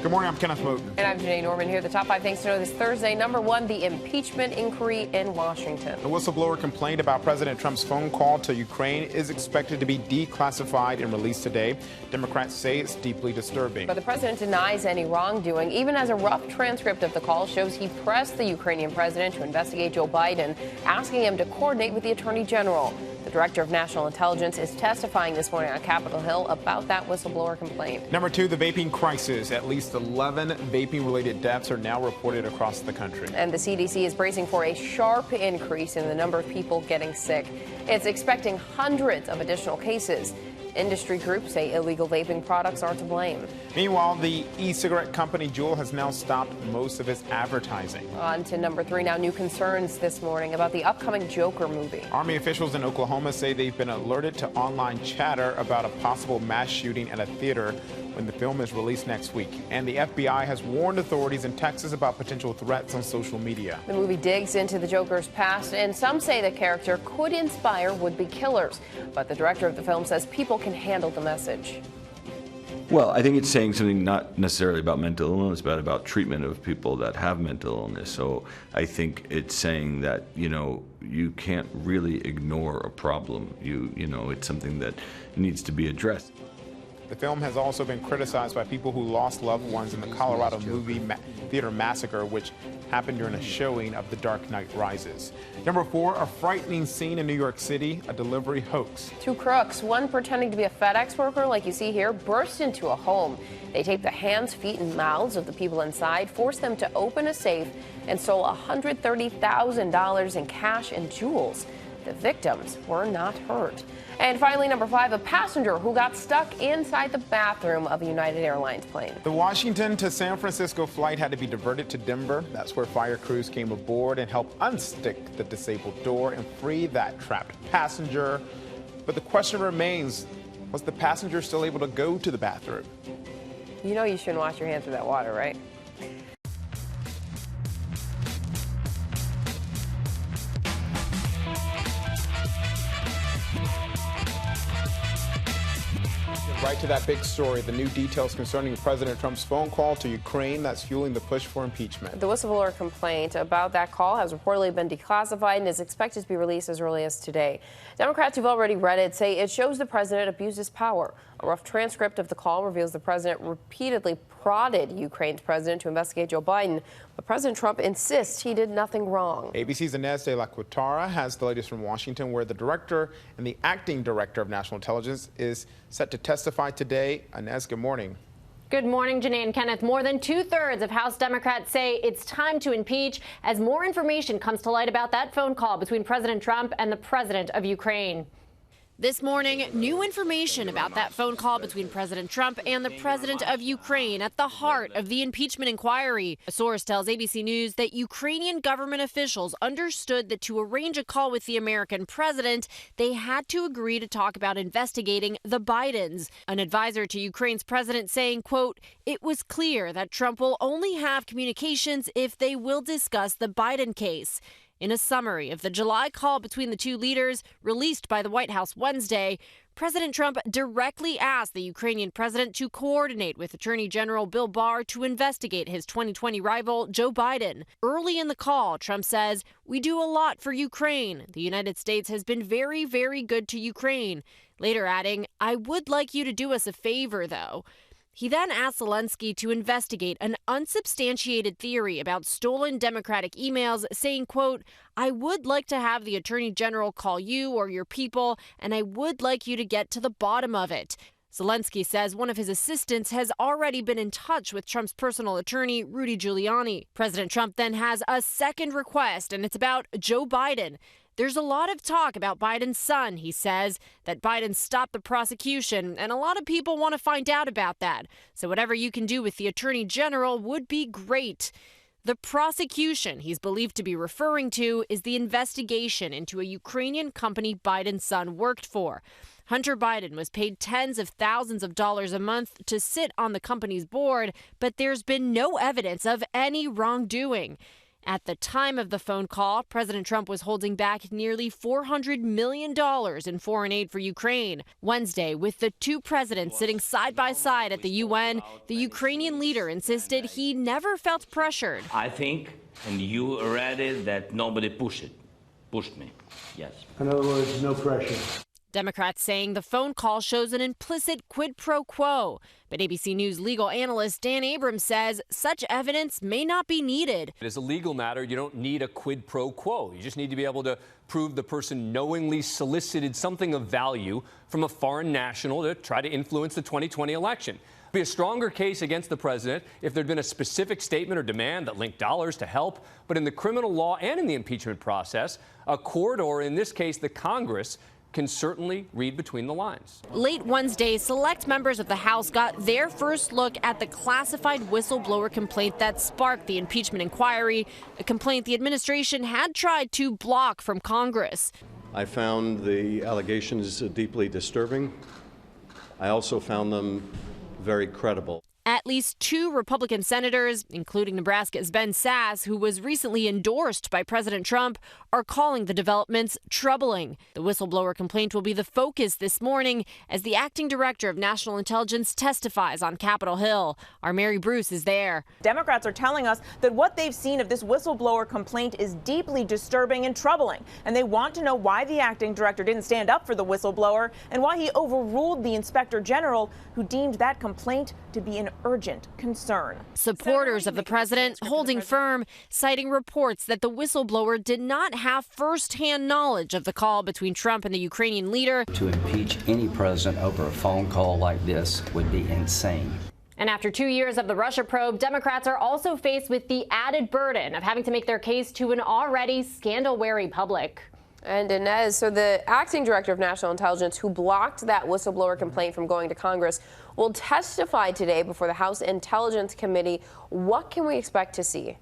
Good morning, I'm Kenneth Moton. And I'm Janae Norman here. The top 5 things to know this Thursday. Number 1, the impeachment inquiry in Washington. The whistleblower complaint about President Trump's phone call to Ukraine is expected to be declassified and released today. Democrats say it's deeply disturbing. But the president denies any wrongdoing, even as a rough transcript of the call shows he pressed the Ukrainian president to investigate Joe Biden, asking him to coordinate with the attorney general. The director of national intelligence is testifying this morning on Capitol Hill about that whistleblower complaint. Number 2, the vaping crisis. At least 11 vaping-related deaths are now reported across the country. And the CDC is bracing for a sharp increase in the number of people getting sick. It's expecting hundreds of additional cases. Industry groups say illegal vaping products are to blame. Meanwhile, the e-cigarette company Juul has now stopped most of its advertising. On to number 3 now. New concerns this morning about the upcoming Joker movie. Army officials in Oklahoma say they've been alerted to online chatter about a possible mass shooting at a theater when the film is released next week. And the FBI has warned authorities in Texas about potential threats on social media. The movie digs into the Joker's past, and some say the character could inspire would-be killers. But the director of the film says people can handle the message. Well, I think it's saying something not necessarily about mental illness, but about treatment of people that have mental illness. So I think it's saying that, you can't really ignore a problem. It's something that needs to be addressed. The film has also been criticized by people who lost loved ones in the Colorado movie theater massacre, which happened during a showing of The Dark Knight Rises. Number 4, a frightening scene in New York City, a delivery hoax. 2 crooks, one pretending to be a FedEx worker, like you see here, burst into a home. They taped the hands, feet, and mouths of the people inside, forced them to open a safe, and stole $130,000 in cash and jewels. The victims were not hurt. And finally, number 5, a passenger who got stuck inside the bathroom of a United Airlines plane. The Washington to San Francisco flight had to be diverted to Denver. That's where fire crews came aboard and helped unstick the disabled door and free that trapped passenger. But the question remains, was the passenger still able to go to the bathroom? You know you shouldn't wash your hands with that water, right? Right to that big story, the new details concerning President Trump's phone call to Ukraine that's fueling the push for impeachment. The whistleblower complaint about that call has reportedly been declassified and is expected to be released as early as today. Democrats who've already read it say it shows the president abused his power. A rough transcript of the call reveals the president repeatedly prodded Ukraine's president to investigate Joe Biden, but President Trump insists he did nothing wrong. ABC's Inez de la Cuetara has the latest from Washington, where the director and the acting director of national intelligence is set to testify today. Inez, good morning. Good morning, Janae and Kenneth. More than 2/3 of House Democrats say it's time to impeach as more information comes to light about that phone call between President Trump and the president of Ukraine. This morning, new information about that phone call between President Trump and the president of Ukraine at the heart of the impeachment inquiry. A source tells ABC News that Ukrainian government officials understood that to arrange a call with the American president, they had to agree to talk about investigating the Bidens. An advisor to Ukraine's president saying, quote, "It was clear that Trump will only have communications if they will discuss the Biden case." In a summary of the July call between the two leaders, released by the White House Wednesday, President Trump directly asked the Ukrainian president to coordinate with Attorney General Bill Barr to investigate his 2020 rival, Joe Biden. Early in the call, Trump says, "We do a lot for Ukraine. The United States has been very, very good to Ukraine." Later adding, "I would like you to do us a favor, though." He then asked Zelensky to investigate an unsubstantiated theory about stolen Democratic emails, saying, quote, "I would like to have the Attorney General call you or your people, and I would like you to get to the bottom of it." Zelensky says one of his assistants has already been in touch with Trump's personal attorney, Rudy Giuliani. President Trump then has a second request, and it's about Joe Biden. There's a lot of talk about Biden's son, he says, that Biden stopped the prosecution, and a lot of people want to find out about that. So whatever you can do with the attorney general would be great. The prosecution he's believed to be referring to is the investigation into a Ukrainian company Biden's son worked for. Hunter Biden was paid tens of thousands of dollars a month to sit on the company's board, but there's been no evidence of any wrongdoing. At the time of the phone call, President Trump was holding back nearly $400 million in foreign aid for Ukraine. Wednesday, with the two presidents sitting side by side at the UN, the Ukrainian leader insisted he never felt pressured. I think, and you read it, that nobody pushed me. Yes. In other words, no pressure. Democrats saying the phone call shows an implicit quid pro quo. But ABC News legal analyst Dan Abrams says such evidence may not be needed. As a legal matter, you don't need a quid pro quo. You just need to be able to prove the person knowingly solicited something of value from a foreign national to try to influence the 2020 election. It'd be a stronger case against the president if there'd been a specific statement or demand that linked dollars to help. But in the criminal law and in the impeachment process, a court, or in this case, the Congress, can certainly read between the lines. Late Wednesday, select members of the House got their first look at the classified whistleblower complaint that sparked the impeachment inquiry, a complaint the administration had tried to block from Congress. I found the allegations deeply disturbing. I also found them very credible. At least two Republican senators, including Nebraska's Ben Sasse, who was recently endorsed by President Trump, are calling the developments troubling. The whistleblower complaint will be the focus this morning as the acting director of national intelligence testifies on Capitol Hill. Our Mary Bruce is there. Democrats are telling us that what they've seen of this whistleblower complaint is deeply disturbing and troubling, and they want to know why the acting director didn't stand up for the whistleblower and why he overruled the inspector general, who deemed that complaint to be an urgent concern. Supporters of the president holding firm, citing reports that the whistleblower did not have first-hand knowledge of the call between Trump and the Ukrainian leader. To impeach any president over a phone call like this would be insane. And after 2 years of the Russia probe, Democrats are also faced with the added burden of having to make their case to an already scandal-wary public. And Inez, so the acting director of national intelligence who blocked that whistleblower complaint from going to Congress will testify today before the House Intelligence Committee. What can we expect to see?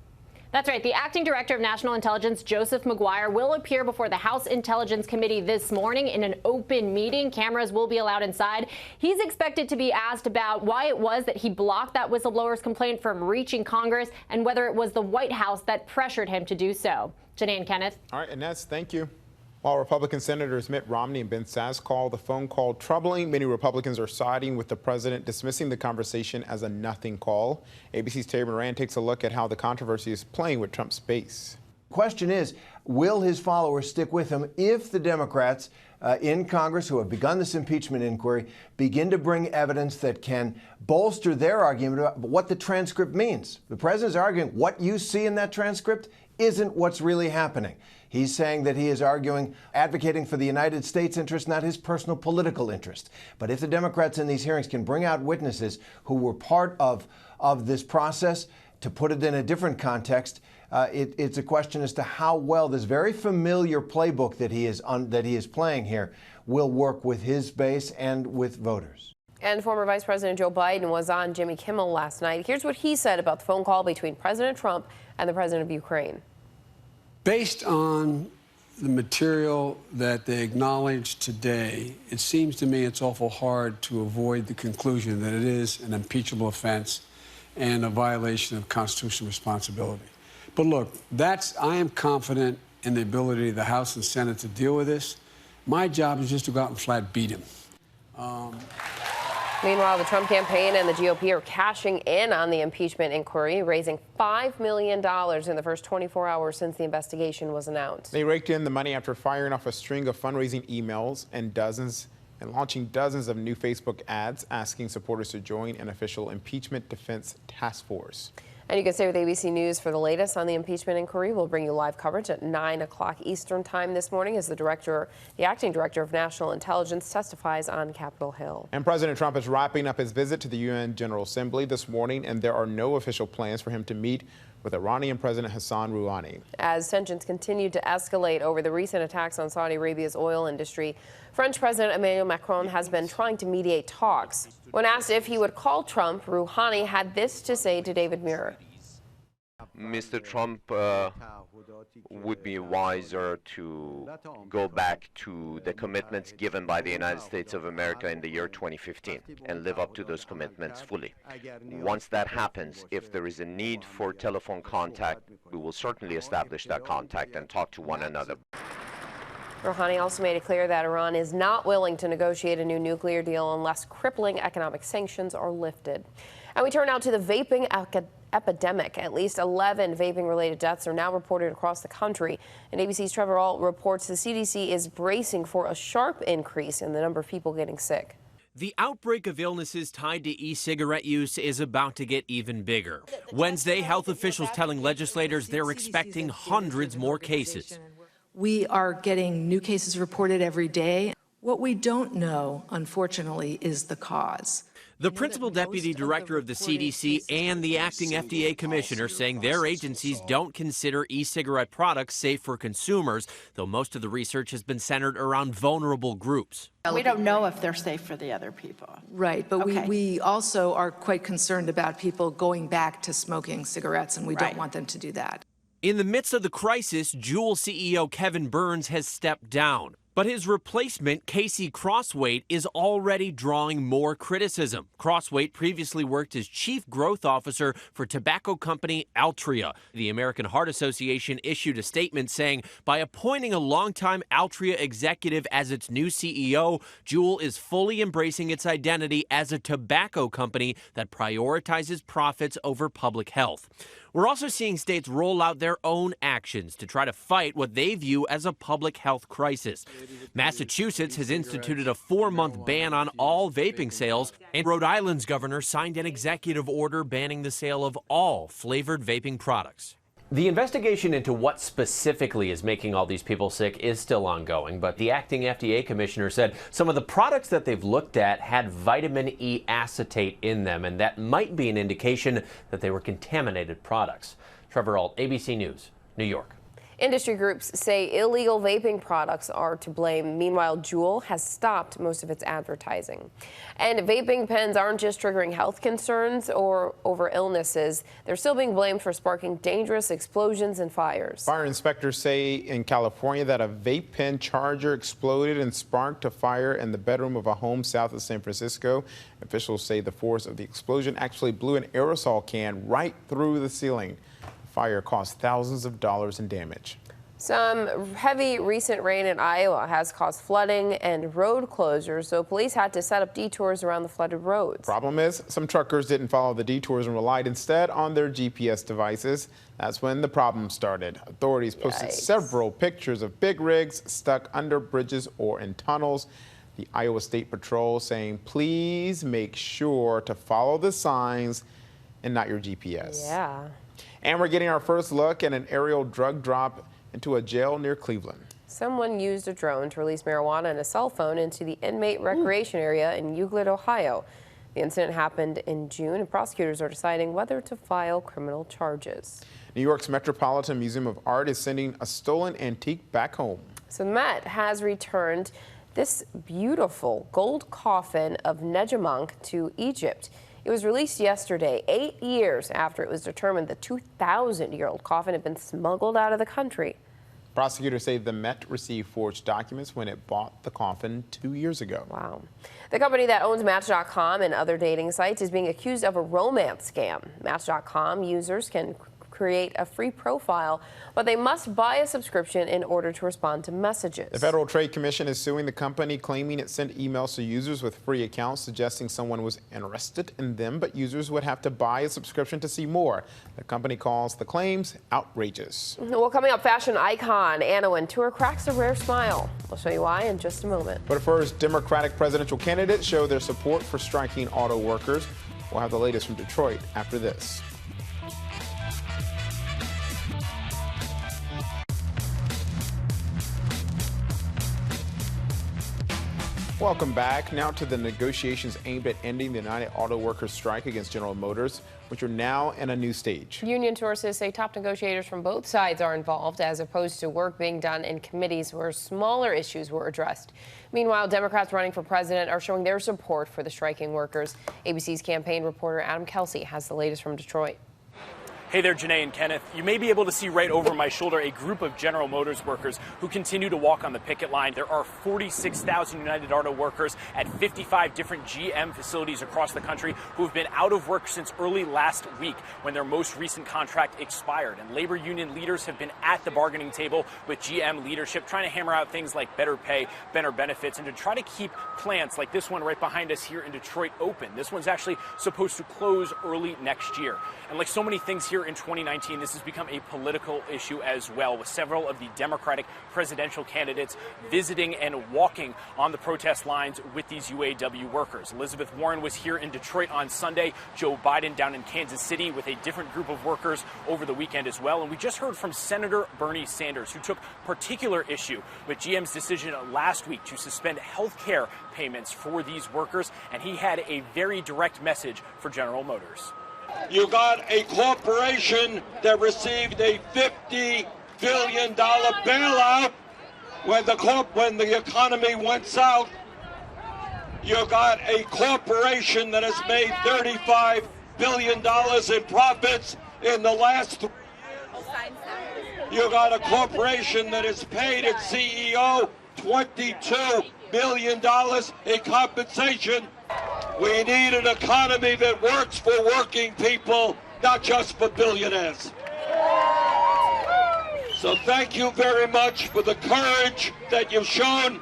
That's right. The acting director of national intelligence, Joseph Maguire, will appear before the House Intelligence Committee this morning in an open meeting. Cameras will be allowed inside. He's expected to be asked about why it was that he blocked that whistleblower's complaint from reaching Congress and whether it was the White House that pressured him to do so. Janae and Kenneth. All right, Inez, thank you. While Republican Senators Mitt Romney and Ben Sasse call the phone call troubling, many Republicans are siding with the president, dismissing the conversation as a nothing call. ABC's Terry Moran takes a look at how the controversy is playing with Trump's base. The question is, will his followers stick with him if the Democrats in Congress who have begun this impeachment inquiry begin to bring evidence that can bolster their argument about what the transcript means? The president's arguing what you see in that transcript isn't what's really happening. He's saying that he is advocating for the United States interest, not his personal political interest. But if the Democrats in these hearings can bring out witnesses who were part of this process, to put it in a different context, it's a question as to how well this very familiar playbook that he is playing here will work with his base and with voters. And former Vice President Joe Biden was on Jimmy Kimmel last night. Here's what he said about the phone call between President Trump and the president of Ukraine. Based on the material that they acknowledged today, it seems to me it's awful hard to avoid the conclusion that it is an impeachable offense and a violation of constitutional responsibility. But look, I am confident in the ability of the House and Senate to deal with this. My job is just to go out and flat beat him. Meanwhile, the Trump campaign and the GOP are cashing in on the impeachment inquiry, raising $5 million in the first 24 hours since the investigation was announced. They raked in the money after firing off a string of fundraising emails and launching dozens of new Facebook ads asking supporters to join an official impeachment defense task force. And you can stay with ABC News for the latest on the impeachment inquiry. We'll bring you live coverage at 9 o'clock Eastern time this morning as the acting director of national intelligence testifies on Capitol Hill. And President Trump is wrapping up his visit to the UN General Assembly this morning, and there are no official plans for him to meet with Iranian President Hassan Rouhani. As tensions continue to escalate over the recent attacks on Saudi Arabia's oil industry, French President Emmanuel Macron has been trying to mediate talks. When asked if he would call Trump, Rouhani had this to say to David Muir. Mr. Trump would be wiser to go back to the commitments given by the United States of America in the year 2015 and live up to those commitments fully. Once that happens, if there is a need for telephone contact, we will certainly establish that contact and talk to one another. Rouhani also made it clear that Iran is not willing to negotiate a new nuclear deal unless crippling economic sanctions are lifted. And we turn now to the vaping epidemic. At least 11 vaping-related deaths are now reported across the country. And ABC's Trevor Ault reports the CDC is bracing for a sharp increase in the number of people getting sick. The outbreak of illnesses tied to e-cigarette use is about to get even bigger. Wednesday, health officials telling legislators they're expecting hundreds more cases. We are getting new cases reported every day. What we don't know, unfortunately, is the cause. The principal deputy director of the CDC and the acting FDA commissioner saying their agencies don't consider e-cigarette products safe for consumers, though most of the research has been centered around vulnerable groups. We don't know if they're safe for the other people. Right, but we also are quite concerned about people going back to smoking cigarettes, and we don't want them to do that. In the midst of the crisis, Juul CEO Kevin Burns has stepped down. But his replacement, Casey Crosswait, is already drawing more criticism. Crosswait previously worked as chief growth officer for tobacco company Altria. The American Heart Association issued a statement saying, by appointing a longtime Altria executive as its new CEO, Juul is fully embracing its identity as a tobacco company that prioritizes profits over public health. We're also seeing states roll out their own actions to try to fight what they view as a public health crisis. Massachusetts has instituted a 4-month ban on all vaping sales, and Rhode Island's governor signed an executive order banning the sale of all flavored vaping products. The investigation into what specifically is making all these people sick is still ongoing, but the acting FDA commissioner said some of the products that they've looked at had vitamin E acetate in them, and that might be an indication that they were contaminated products. Trevor Ault, ABC News, New York. Industry groups say illegal vaping products are to blame. Meanwhile, Juul has stopped most of its advertising. And vaping pens aren't just triggering health concerns or over illnesses. They're still being blamed for sparking dangerous explosions and fires. Fire inspectors say in California that a vape pen charger exploded and sparked a fire in the bedroom of a home south of San Francisco. Officials say the force of the explosion actually blew an aerosol can right through the ceiling. Fire caused thousands of dollars in damage. Some heavy recent rain in Iowa has caused flooding and road closures, so police had to set up detours around the flooded roads. Problem is, some truckers didn't follow the detours and relied instead on their GPS devices. That's when the problem started. Authorities posted several pictures of big rigs stuck under bridges or in tunnels. The Iowa State Patrol saying, please make sure to follow the signs and not your GPS. Yeah. And we're getting our first look at an aerial drug drop into a jail near Cleveland. Someone used a drone to release marijuana and a cell phone into the inmate recreation area in Euclid, Ohio. The incident happened in June, and prosecutors are deciding whether to file criminal charges. New York's Metropolitan Museum of Art is sending a stolen antique back home. So the Met has returned this beautiful gold coffin of Nejamunk to Egypt. It was released yesterday, 8 years after it was determined the 2,000-year-old coffin had been smuggled out of the country. Prosecutors say the Met received forged documents when it bought the coffin 2 years ago. Wow. The company that owns Match.com and other dating sites is being accused of a romance scam. Match.com users can create a free profile, but they must buy a subscription in order to respond to messages. The Federal Trade Commission is suing the company, claiming it sent emails to users with free accounts suggesting someone was interested in them, but users would have to buy a subscription to see more. The company calls the claims outrageous. Well, coming up, fashion icon Anna Wintour cracks a rare smile. We'll show you why in just a moment. But first, Democratic presidential candidates show their support for striking auto workers. We'll have the latest from Detroit after this. Welcome back. Now to the negotiations aimed at ending the United Auto Workers strike against General Motors, which are now in a new stage. Union sources say top negotiators from both sides are involved, as opposed to work being done in committees where smaller issues were addressed. Meanwhile, Democrats running for president are showing their support for the striking workers. ABC's campaign reporter Adam Kelsey has the latest from Detroit. Hey there, Janae and Kenneth. You may be able to see right over my shoulder a group of General Motors workers who continue to walk on the picket line. There are 46,000 United Auto workers at 55 different GM facilities across the country who have been out of work since early last week when their most recent contract expired. And labor union leaders have been at the bargaining table with GM leadership trying to hammer out things like better pay, better benefits, and to try to keep plants like this one right behind us here in Detroit open. This one's actually supposed to close early next year. And like so many things here in 2019, this has become a political issue as well, with several of the Democratic presidential candidates visiting and walking on the protest lines with these UAW workers. Elizabeth Warren was here in Detroit on Sunday, Joe Biden down in Kansas City with a different group of workers over the weekend as well. And we just heard from Senator Bernie Sanders, who took particular issue with GM's decision last week to suspend health care payments for these workers. And he had a very direct message for General Motors. You got a corporation that received a $50 billion bailout when the economy went south. You got a corporation that has made $35 billion in profits in the last 3 years. You got a corporation that has paid its CEO $22 billion in compensation. We need an economy that works for working people, not just for billionaires. So thank you very much for the courage that you've shown.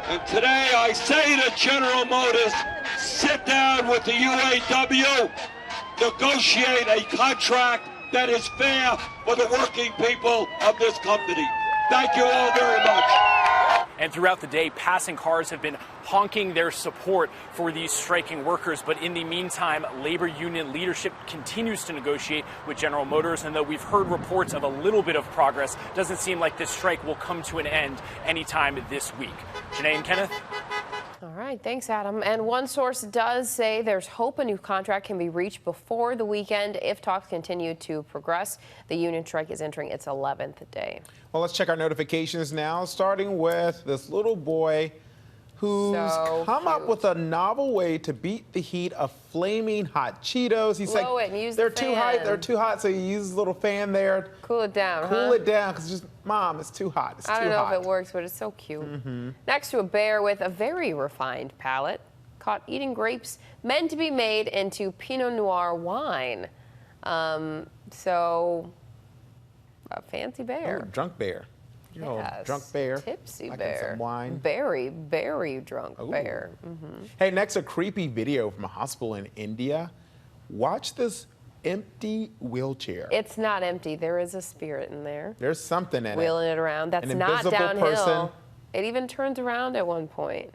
And today I say to General Motors, sit down with the UAW, negotiate a contract that is fair for the working people of this company. Thank you all very much. And throughout the day, passing cars have been honking their support for these striking workers. But in the meantime, labor union leadership continues to negotiate with General Motors. And though we've heard reports of a little bit of progress, doesn't seem like this strike will come to an end anytime this week. Janae and Kenneth? All right, thanks, Adam. And one source does say there's hope a new contract can be reached before the weekend if talks continue to progress. The union strike is entering its 11th day. Well, let's check our notifications now, starting with this little boy who's come up with a novel way to beat the heat of flaming hot Cheetos. He's Blow like, it and use they're the too fan. hot. They're too hot, so he uses a little fan there. Cool it down, Cool it down, because just, Mom, it's too hot. It's too hot. I don't know if it works, but it's so cute. Next to a bear with a very refined palate, caught eating grapes meant to be made into Pinot Noir wine. So, a fancy bear. Oh, drunk bear. Yes. Drunk bear. Tipsy like bear. Some wine. Very, very drunk bear. Hey, next, a creepy video from a hospital in India. Watch this empty wheelchair. It's not empty. There is a spirit in there. There's something in it. Wheeling it around. That's An not invisible downhill. person. It even turns around at one point.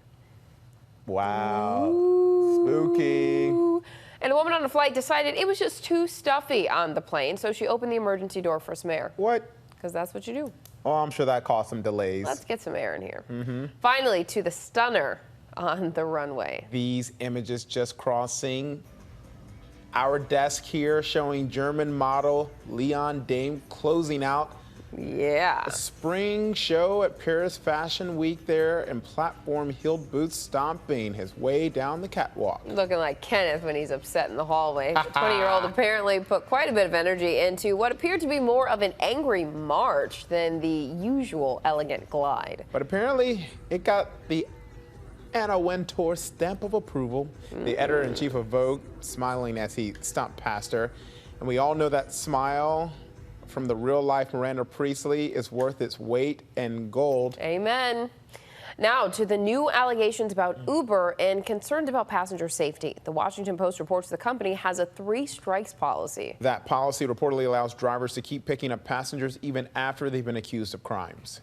Wow. Spooky. And a woman on a flight decided it was just too stuffy on the plane, so she opened the emergency door for some air. What? Because that's what you do. Oh, I'm sure that caused some delays. Let's get some air in here. Finally, to the stunner on the runway. These images just crossing our desk here, showing German model Leon Dame closing out a spring show at Paris Fashion Week there in platform-heeled boots, stomping his way down the catwalk. Looking like Kenneth when he's upset in the hallway. The 20-year-old apparently put quite a bit of energy into what appeared to be more of an angry march than the usual elegant glide. But apparently it got the Anna Wintour stamp of approval. The editor-in-chief of Vogue smiling as he stomped past her. And we all know that smile from the real-life Miranda Priestley is worth its weight in gold. Amen. Now to the new allegations about Uber and concerns about passenger safety. The Washington Post reports the company has a 3 strikes policy. That policy reportedly allows drivers to keep picking up passengers even after they've been accused of crimes.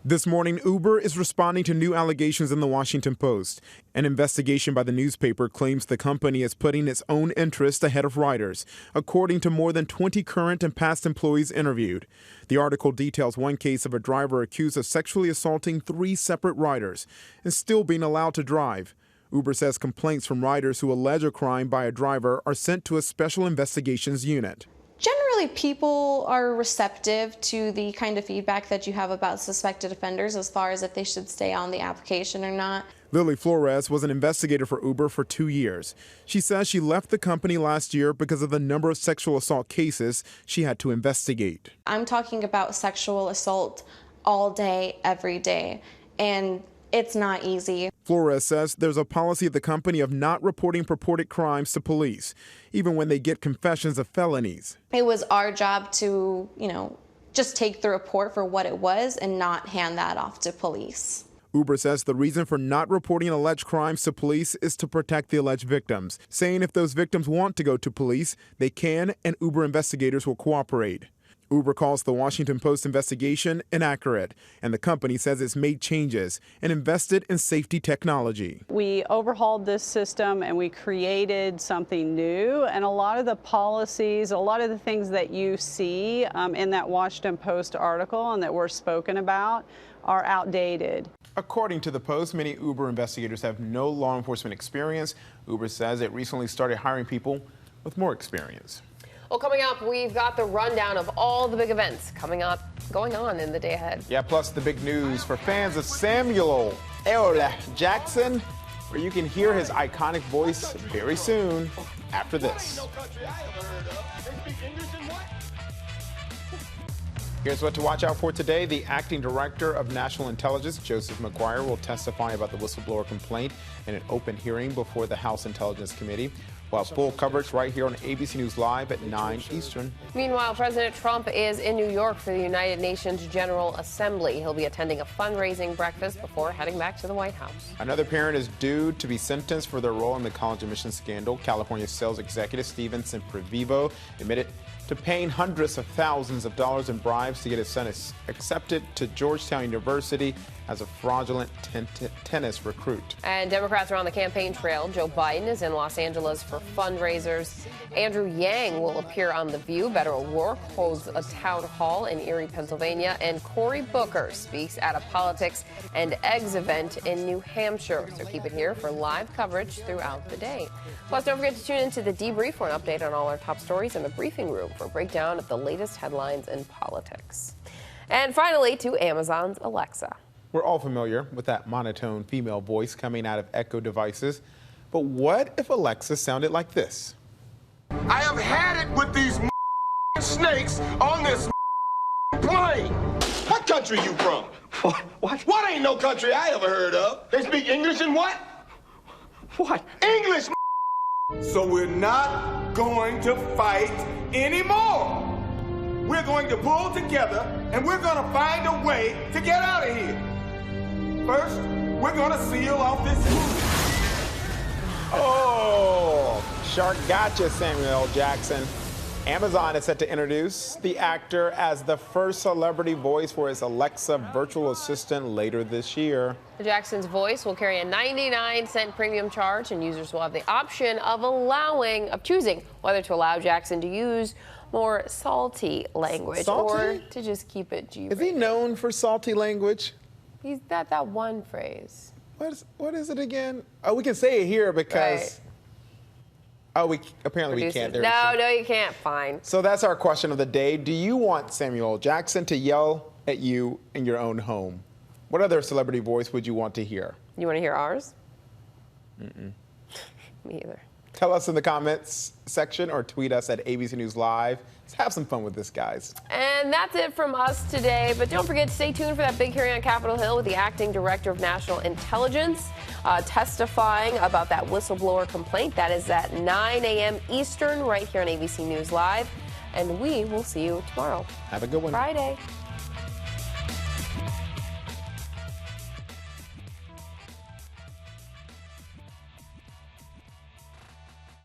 This morning, Uber is responding to new allegations in the Washington Post. An investigation by the newspaper claims the company is putting its own interests ahead of riders, according to more than 20 current and past employees interviewed. The article details one case of a driver accused of sexually assaulting 3 separate riders and still being allowed to drive. Uber says complaints from riders who allege a crime by a driver are sent to a special investigations unit. Generally generally people are receptive to the kind of feedback that you have about suspected offenders as far as if they should stay on the application or not. Lily Flores was an investigator for Uber for 2 years. She says she left the company last year because of the number of sexual assault cases she had to investigate. I'm talking about sexual assault all day, every day, and it's not easy. Flores says there's a policy at the company of not reporting purported crimes to police, even when they get confessions of felonies. It was our job to, just take the report for what it was and not hand that off to police. Uber says the reason for not reporting alleged crimes to police is to protect the alleged victims, saying if those victims want to go to police, they can, and Uber investigators will cooperate. Uber calls the Washington Post investigation inaccurate, and the company says it's made changes and invested in safety technology. We overhauled this system and we created something new, and a lot of the policies, a lot of the things that you see in that Washington Post article and that were spoken about are outdated. According to the Post, many Uber investigators have no law enforcement experience. Uber says it recently started hiring people with more experience. Well, coming up, we've got the rundown of all the big events going on in the day ahead. Yeah, plus the big news for fans of Samuel L. Jackson, where you can hear his iconic voice very soon after this. Here's what to watch out for today. The acting director of National Intelligence, Joseph McGuire, will testify about the whistleblower complaint in an open hearing before the House Intelligence Committee. We'll have full coverage right here on ABC News Live at 9 Eastern. Meanwhile, President Trump is in New York for the United Nations General Assembly. He'll be attending a fundraising breakfast before heading back to the White House. Another parent is due to be sentenced for their role in the college admissions scandal. California sales executive Steven Semprevivo admitted to paying hundreds of thousands of dollars in bribes to get his son accepted to Georgetown University as a fraudulent tennis recruit. And Democrats are on the campaign trail. Joe Biden is in Los Angeles for fundraisers. Andrew Yang will appear on The View. Beto O'Rourke holds a town hall in Erie, Pennsylvania. And Cory Booker speaks at a politics and eggs event in New Hampshire. So keep it here for live coverage throughout the day. Plus, don't forget to tune into The Debrief for an update on all our top stories in the briefing room for a breakdown of the latest headlines in politics. And finally, to Amazon's Alexa. We're all familiar with that monotone female voice coming out of Echo devices. But what if Alexa sounded like this? I have had it with these snakes on this plane. What country you from? What? What ain't no country I ever heard of? They speak English and what? What? English. So we're not going to fight anymore. We're going to pull together and we're going to find a way to get out of here. First, we're going to seal off this. Oh, shark gotcha, Samuel L. Jackson. Amazon is set to introduce the actor as the first celebrity voice for its Alexa virtual assistant later this year. Jackson's voice will carry a 99-cent premium charge, and users will have the option of choosing whether to allow Jackson to use more salty language or to just keep it G-rated. Is he known for salty language? He's that one phrase. What is it again? Oh, we can say it here because. Right. Oh, we can't. No, you can't. Fine. So that's our question of the day. Do you want Samuel Jackson to yell at you in your own home? What other celebrity voice would you want to hear? You want to hear ours? Me either. Tell us in the comments section or tweet us at ABC News Live. Let's have some fun with this, guys. And that's it from us today. But don't forget to stay tuned for that big hearing on Capitol Hill with the acting director of National Intelligence testifying about that whistleblower complaint. That is at 9 a.m. Eastern right here on ABC News Live. And we will see you tomorrow. Have a good one. Friday.